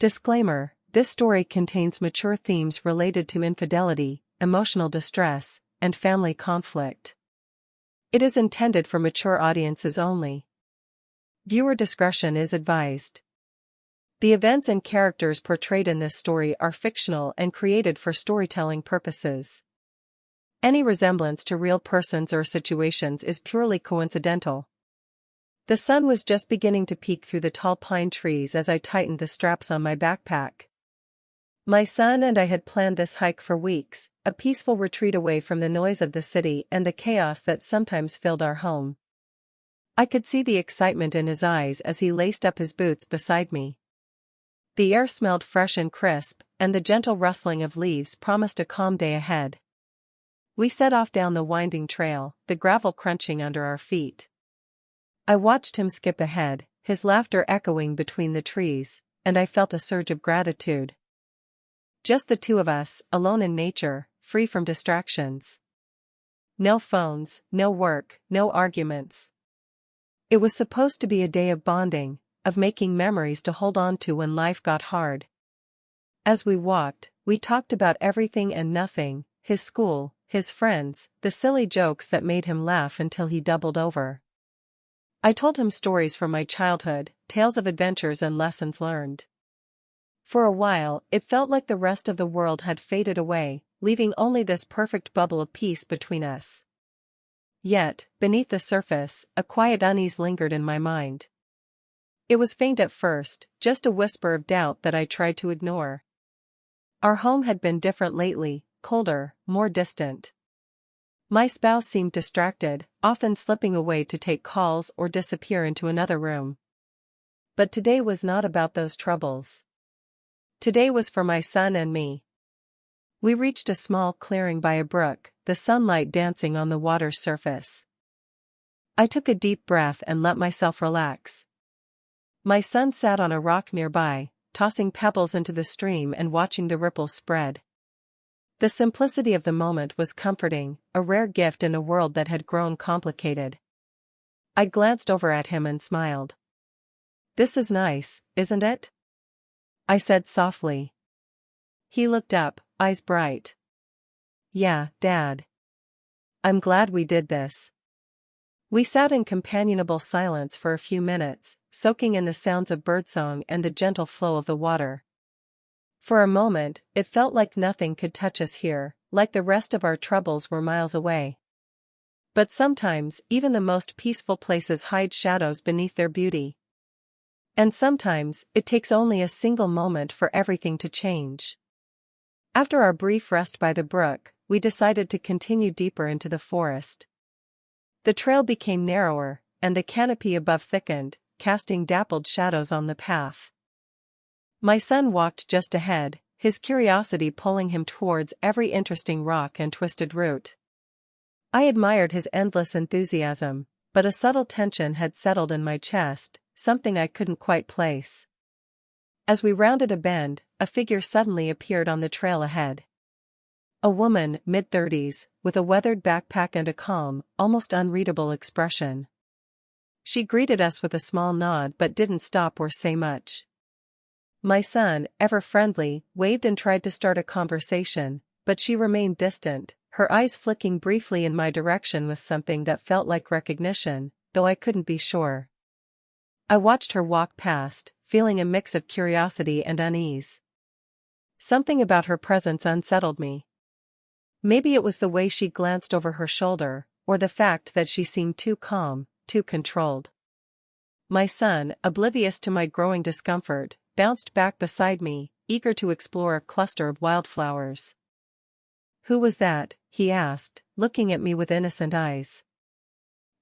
Disclaimer: this story contains mature themes related to infidelity, emotional distress, and family conflict. It is intended for mature audiences only. Viewer discretion is advised. The events and characters portrayed in this story are fictional and created for storytelling purposes. Any resemblance to real persons or situations is purely coincidental. The sun was just beginning to peek through the tall pine trees as I tightened the straps on my backpack. My son and I had planned this hike for weeks, a peaceful retreat away from the noise of the city and the chaos that sometimes filled our home. I could see the excitement in his eyes as he laced up his boots beside me. The air smelled fresh and crisp, and the gentle rustling of leaves promised a calm day ahead. We set off down the winding trail, the gravel crunching under our feet. I watched him skip ahead, his laughter echoing between the trees, and I felt a surge of gratitude. Just the two of us, alone in nature, free from distractions. No phones, no work, no arguments. It was supposed to be a day of bonding, of making memories to hold on to when life got hard. As we walked, we talked about everything and nothing: his school, his friends, the silly jokes that made him laugh until he doubled over. I told him stories from my childhood, tales of adventures and lessons learned. For a while, it felt like the rest of the world had faded away, leaving only this perfect bubble of peace between us. Yet, beneath the surface, a quiet unease lingered in my mind. It was faint at first, just a whisper of doubt that I tried to ignore. Our home had been different lately, colder, more distant. My spouse seemed distracted, often slipping away to take calls or disappear into another room. But today was not about those troubles. Today was for my son and me. We reached a small clearing by a brook, the sunlight dancing on the water's surface. I took a deep breath and let myself relax. My son sat on a rock nearby, tossing pebbles into the stream and watching the ripples spread. The simplicity of the moment was comforting, a rare gift in a world that had grown complicated. I glanced over at him and smiled. "This is nice, isn't it?" I said softly. He looked up, eyes bright. "Yeah, Dad. I'm glad we did this." We sat in companionable silence for a few minutes, soaking in the sounds of birdsong and the gentle flow of the water. For a moment, it felt like nothing could touch us here, like the rest of our troubles were miles away. But sometimes, even the most peaceful places hide shadows beneath their beauty. And sometimes, it takes only a single moment for everything to change. After our brief rest by the brook, we decided to continue deeper into the forest. The trail became narrower, and the canopy above thickened, casting dappled shadows on the path. My son walked just ahead, his curiosity pulling him towards every interesting rock and twisted root. I admired his endless enthusiasm, but a subtle tension had settled in my chest, something I couldn't quite place. As we rounded a bend, a figure suddenly appeared on the trail ahead. A woman, mid-30s, with a weathered backpack and a calm, almost unreadable expression. She greeted us with a small nod but didn't stop or say much. My son, ever friendly, waved and tried to start a conversation, but she remained distant, her eyes flicking briefly in my direction with something that felt like recognition, though I couldn't be sure. I watched her walk past, feeling a mix of curiosity and unease. Something about her presence unsettled me. Maybe it was the way she glanced over her shoulder, or the fact that she seemed too calm, too controlled. My son, oblivious to my growing discomfort, bounced back beside me, eager to explore a cluster of wildflowers. "Who was that?" he asked, looking at me with innocent eyes.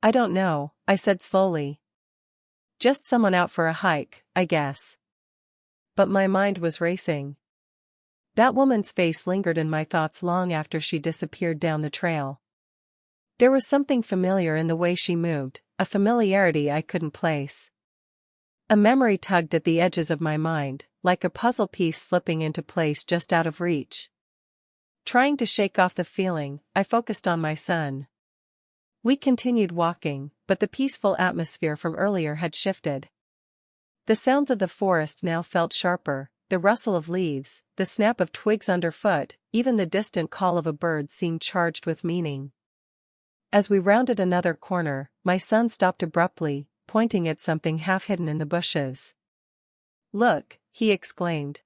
"I don't know," I said slowly. "Just someone out for a hike, I guess." But my mind was racing. That woman's face lingered in my thoughts long after she disappeared down the trail. There was something familiar in the way she moved, a familiarity I couldn't place. A memory tugged at the edges of my mind, like a puzzle piece slipping into place just out of reach. Trying to shake off the feeling, I focused on my son. We continued walking, but the peaceful atmosphere from earlier had shifted. The sounds of the forest now felt sharper, the rustle of leaves, the snap of twigs underfoot, even the distant call of a bird seemed charged with meaning. As we rounded another corner, my son stopped abruptly, pointing at something half hidden in the bushes. "Look," he exclaimed.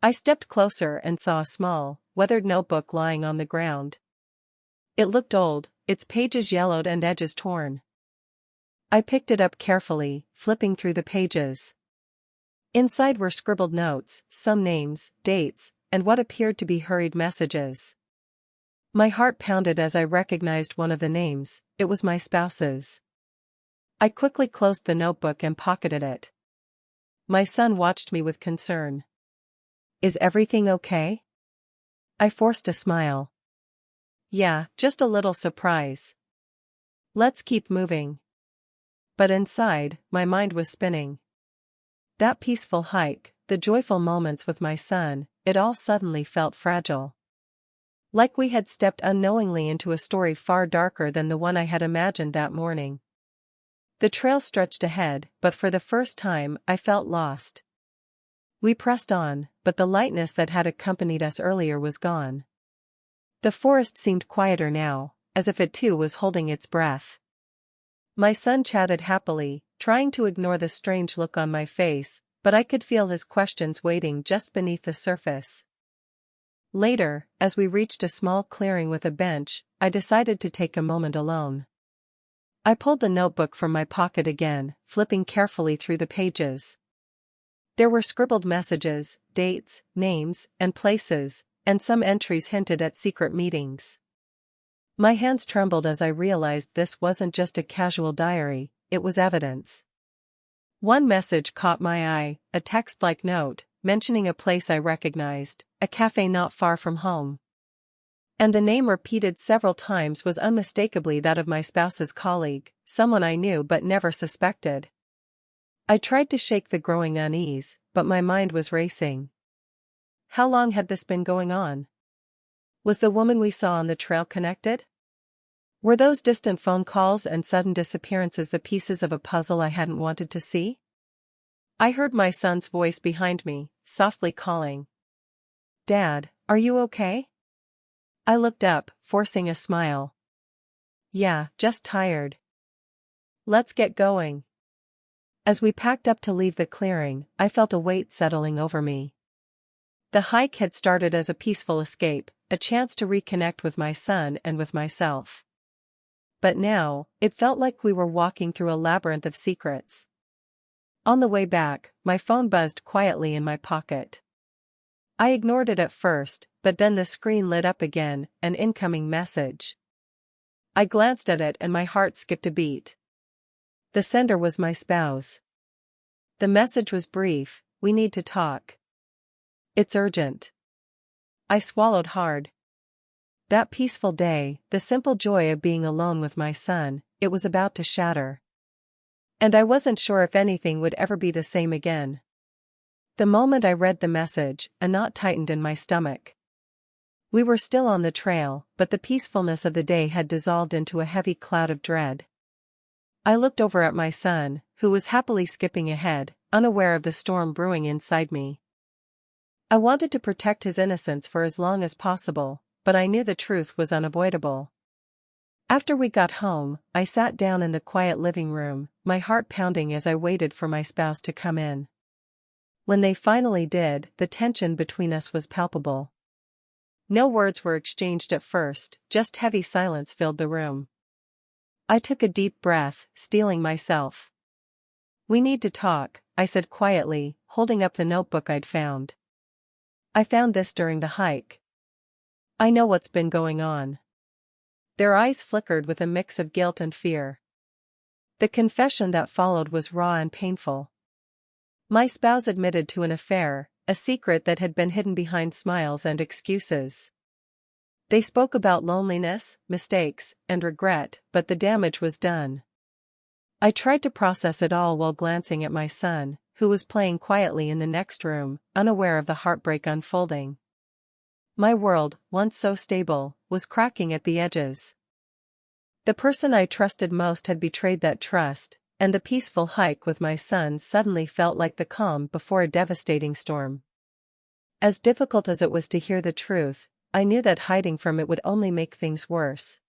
I stepped closer and saw a small, weathered notebook lying on the ground. It looked old, its pages yellowed and edges torn. I picked it up carefully, flipping through the pages. Inside were scribbled notes, some names, dates, and what appeared to be hurried messages. My heart pounded as I recognized one of the names. It was my spouse's. I quickly closed the notebook and pocketed it. My son watched me with concern. "Is everything okay?" I forced a smile. "Yeah, just a little surprise. Let's keep moving." But inside, my mind was spinning. That peaceful hike, the joyful moments with my son, it all suddenly felt fragile. Like we had stepped unknowingly into a story far darker than the one I had imagined that morning. The trail stretched ahead, but for the first time I felt lost. We pressed on, but the lightness that had accompanied us earlier was gone. The forest seemed quieter now, as if it too was holding its breath. My son chatted happily, trying to ignore the strange look on my face, but I could feel his questions waiting just beneath the surface. Later, as we reached a small clearing with a bench, I decided to take a moment alone. I pulled the notebook from my pocket again, flipping carefully through the pages. There were scribbled messages, dates, names, and places, and some entries hinted at secret meetings. My hands trembled as I realized this wasn't just a casual diary, it was evidence. One message caught my eye, a text-like note, mentioning a place I recognized, a cafe not far from home. And the name repeated several times was unmistakably that of my spouse's colleague, someone I knew but never suspected. I tried to shake the growing unease, but my mind was racing. How long had this been going on? Was the woman we saw on the trail connected? Were those distant phone calls and sudden disappearances the pieces of a puzzle I hadn't wanted to see? I heard my son's voice behind me, softly calling. "Dad, are you okay?" I looked up, forcing a smile. "Yeah, just tired. Let's get going." As we packed up to leave the clearing, I felt a weight settling over me. The hike had started as a peaceful escape, a chance to reconnect with my son and with myself. But now, it felt like we were walking through a labyrinth of secrets. On the way back, my phone buzzed quietly in my pocket. I ignored it at first, but then the screen lit up again, an incoming message. I glanced at it and my heart skipped a beat. The sender was my spouse. The message was brief: "We need to talk. It's urgent." I swallowed hard. That peaceful day, the simple joy of being alone with my son, it was about to shatter. And I wasn't sure if anything would ever be the same again. The moment I read the message, a knot tightened in my stomach. We were still on the trail, but the peacefulness of the day had dissolved into a heavy cloud of dread. I looked over at my son, who was happily skipping ahead, unaware of the storm brewing inside me. I wanted to protect his innocence for as long as possible, but I knew the truth was unavoidable. After we got home, I sat down in the quiet living room, my heart pounding as I waited for my spouse to come in. When they finally did, the tension between us was palpable. No words were exchanged at first, just heavy silence filled the room. I took a deep breath, steeling myself. "We need to talk," I said quietly, holding up the notebook I'd found. "I found this during the hike. I know what's been going on." Their eyes flickered with a mix of guilt and fear. The confession that followed was raw and painful. My spouse admitted to an affair, a secret that had been hidden behind smiles and excuses. They spoke about loneliness, mistakes, and regret, but the damage was done. I tried to process it all while glancing at my son, who was playing quietly in the next room, unaware of the heartbreak unfolding. My world, once so stable, was cracking at the edges. The person I trusted most had betrayed that trust, and the peaceful hike with my son suddenly felt like the calm before a devastating storm. As difficult as it was to hear the truth, I knew that hiding from it would only make things worse.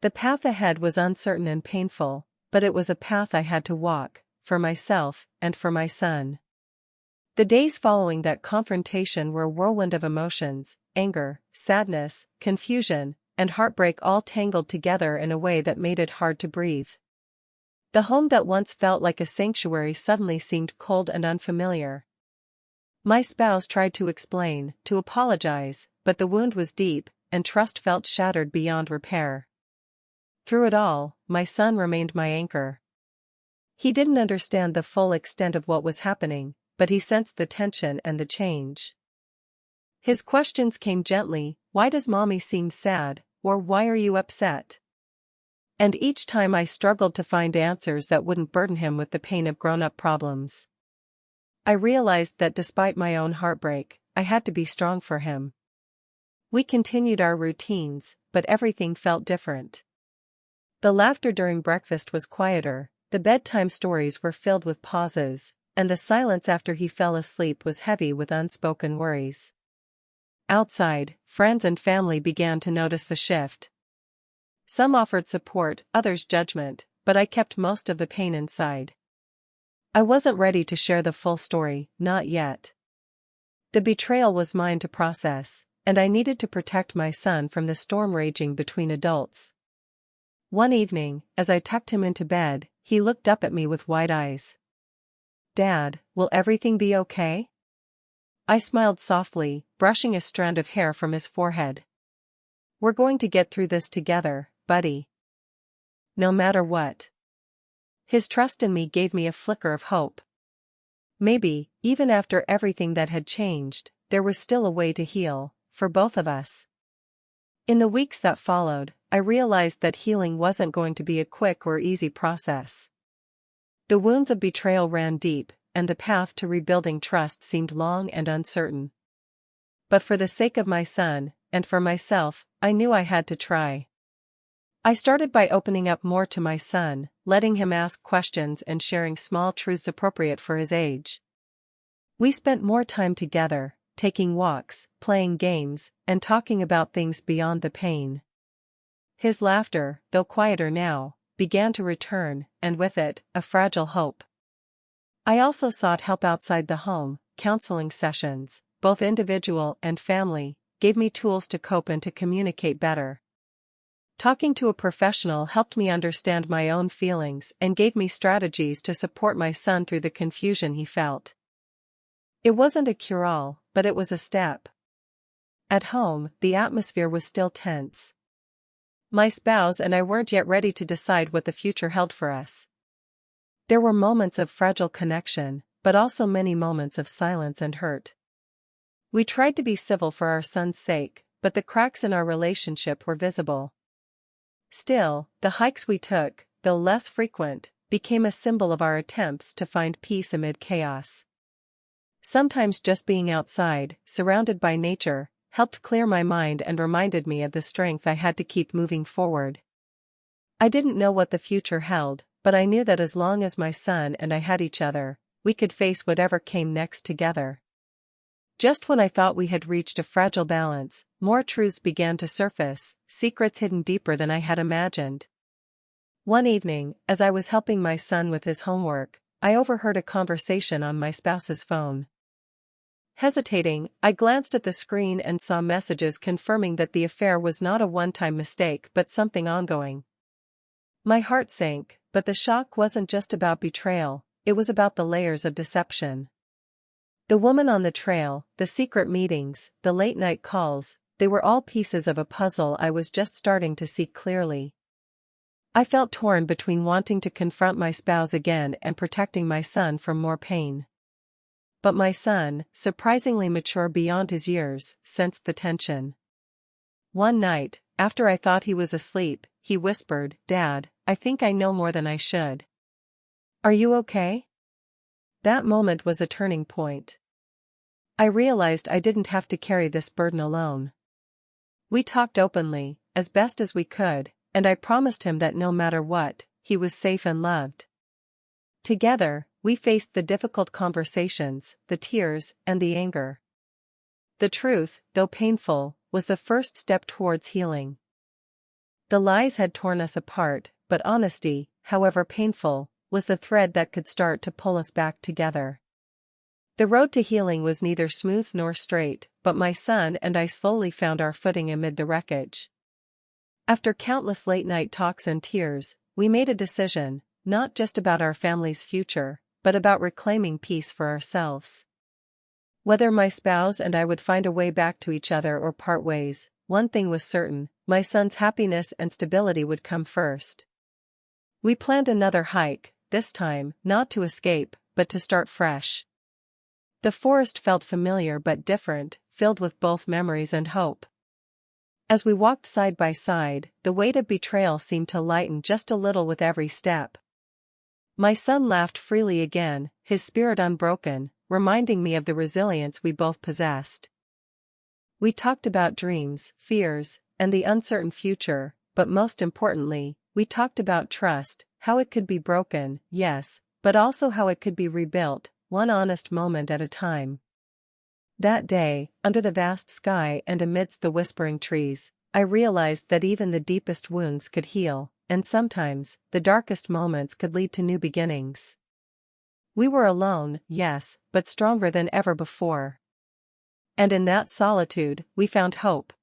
The path ahead was uncertain and painful, but it was a path I had to walk, for myself and for my son. The days following that confrontation were a whirlwind of emotions: anger, sadness, confusion, and heartbreak, all tangled together in a way that made it hard to breathe. The home that once felt like a sanctuary suddenly seemed cold and unfamiliar. My spouse tried to explain, to apologize, but the wound was deep, and trust felt shattered beyond repair. Through it all, my son remained my anchor. He didn't understand the full extent of what was happening, but he sensed the tension and the change. His questions came gently: "Why does mommy seem sad?" or "Why are you upset?" And each time I struggled to find answers that wouldn't burden him with the pain of grown-up problems. I realized that despite my own heartbreak, I had to be strong for him. We continued our routines, but everything felt different. The laughter during breakfast was quieter, the bedtime stories were filled with pauses, and the silence after he fell asleep was heavy with unspoken worries. Outside, friends and family began to notice the shift. Some offered support, others judgment, but I kept most of the pain inside. I wasn't ready to share the full story, not yet. The betrayal was mine to process, and I needed to protect my son from the storm raging between adults. One evening, as I tucked him into bed, he looked up at me with wide eyes. "Dad, will everything be okay?" I smiled softly, brushing a strand of hair from his forehead. "We're going to get through this together, buddy. No matter what." His trust in me gave me a flicker of hope. Maybe, even after everything that had changed, there was still a way to heal, for both of us. In the weeks that followed, I realized that healing wasn't going to be a quick or easy process. The wounds of betrayal ran deep, and the path to rebuilding trust seemed long and uncertain. But for the sake of my son, and for myself, I knew I had to try. I started by opening up more to my son, letting him ask questions and sharing small truths appropriate for his age. We spent more time together, taking walks, playing games, and talking about things beyond the pain. His laughter, though quieter now, began to return, and with it, a fragile hope. I also sought help outside the home. Counseling sessions, both individual and family, gave me tools to cope and to communicate better. Talking to a professional helped me understand my own feelings and gave me strategies to support my son through the confusion he felt. It wasn't a cure-all, but it was a step. At home, the atmosphere was still tense. My spouse and I weren't yet ready to decide what the future held for us. There were moments of fragile connection, but also many moments of silence and hurt. We tried to be civil for our son's sake, but the cracks in our relationship were visible. Still, the hikes we took, though less frequent, became a symbol of our attempts to find peace amid chaos. Sometimes just being outside, surrounded by nature, helped clear my mind and reminded me of the strength I had to keep moving forward. I didn't know what the future held, but I knew that as long as my son and I had each other, we could face whatever came next together. Just when I thought we had reached a fragile balance, more truths began to surface, secrets hidden deeper than I had imagined. One evening, as I was helping my son with his homework, I overheard a conversation on my spouse's phone. Hesitating, I glanced at the screen and saw messages confirming that the affair was not a one-time mistake but something ongoing. My heart sank, but the shock wasn't just about betrayal, it was about the layers of deception. The woman on the trail, the secret meetings, the late-night calls, they were all pieces of a puzzle I was just starting to see clearly. I felt torn between wanting to confront my spouse again and protecting my son from more pain. But my son, surprisingly mature beyond his years, sensed the tension. One night, after I thought he was asleep, he whispered, "Dad, I think I know more than I should. Are you okay?" That moment was a turning point. I realized I didn't have to carry this burden alone. We talked openly, as best as we could, and I promised him that no matter what, he was safe and loved. Together, we faced the difficult conversations, the tears, and the anger. The truth, though painful, was the first step towards healing. The lies had torn us apart, but honesty, however painful, was the thread that could start to pull us back together. The road to healing was neither smooth nor straight, but my son and I slowly found our footing amid the wreckage. After countless late-night talks and tears, we made a decision, not just about our family's future, but about reclaiming peace for ourselves. Whether my spouse and I would find a way back to each other or part ways, one thing was certain: my son's happiness and stability would come first. We planned another hike, this time, not to escape, but to start fresh. The forest felt familiar but different, filled with both memories and hope. As we walked side by side, the weight of betrayal seemed to lighten just a little with every step. My son laughed freely again, his spirit unbroken, reminding me of the resilience we both possessed. We talked about dreams, fears, and the uncertain future, but most importantly, we talked about trust, how it could be broken, yes, but also how it could be rebuilt, one honest moment at a time. That day, under the vast sky and amidst the whispering trees, I realized that even the deepest wounds could heal, and sometimes, the darkest moments could lead to new beginnings. We were alone, yes, but stronger than ever before. And in that solitude, we found hope.